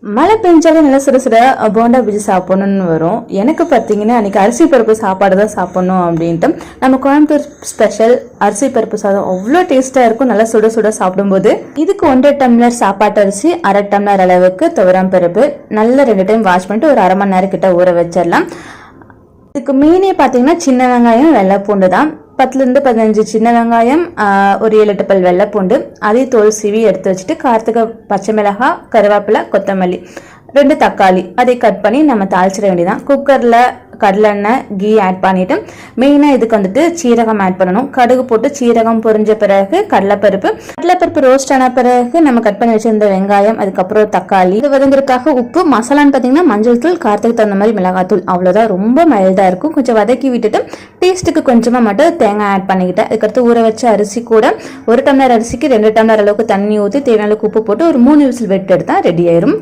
மழை பெஞ்சாலே நல்லா சுட சுட போண்டா பிஜி சாப்பிடணும்னு வரும். எனக்கு பார்த்தீங்கன்னா அன்றைக்கி அரிசி பருப்பு சாப்பாடு தான் சாப்பிட்ணும் அப்படின்ட்டு நம்ம கோயம்புத்தூர் ஸ்பெஷல் அரிசி பருப்பு சாதம் அவ்வளோ டேஸ்ட்டாக இருக்கும். நல்லா சுட சுட சாப்பிடும்போது இதுக்கு 1.5 டம்ளர் சாப்பாட்டு அரிசி, 1/2 டம்ளர் அளவுக்கு துவரம் பருப்பு நல்லா 2 டைம் வாஷ் பண்ணிட்டு ஒரு 1/2 மணி நேரம் கிட்ட ஊற வச்சிடலாம். இதுக்கு மீனே பார்த்தீங்கன்னா சின்ன வெங்காயம், வெள்ளை பூண்டு தான். 10லேருந்து 15 சின்ன வெங்காயம், ஒரு 7-8 பல் வெள்ளைப்பூண்டு, அதையும் தோல் சீவி எடுத்து வச்சுட்டு காரத்துக்கு பச்சை மிளகாய், கருவேப்பிலை, கொத்தமல்லி, 2 தக்காளி அதை கட் பண்ணி நம்ம தாளிச்சிட வேண்டியதான். குக்கரில் கடலெண்ணெய், கீ ஆட் பண்ணிவிட்டு மெயினாக இதுக்கு வந்துட்டு சீரகம் ஆட் பண்ணணும். கடுகு போட்டு சீரகம் பொரிஞ்ச பிறகு கடலைப்பருப்பு ரோஸ்ட் ஆன பிறகு நம்ம கட் பண்ணி வச்சிருந்த வெங்காயம், அதுக்கப்புறம் தக்காளி, இது வதங்குறதுக்காக உப்பு, மசாலான்னு பார்த்தீங்கன்னா மஞ்சள் தூள், காரத்துக்கு தகுந்த மாதிரி மிளகாத்தூள், அவ்வளோதான். ரொம்ப மைல்டாக இருக்கும். கொஞ்சம் வதக்கி விட்டுட்டு டேஸ்ட்டுக்கு கொஞ்சமாக மட்டும் தேங்காய் ஆட் பண்ணிக்கிட்டேன். அதுக்கடுத்து ஊற வச்ச அரிசி கூட 1 டம்ளர் அரிசிக்கு 2 டம்ளர் அளவுக்கு தண்ணி ஊற்றி தேவையான அளவுக்கு உப்பு போட்டு ஒரு 3 விசில் வெட்டு எடுத்தால் ரெடி ஆயிரும்.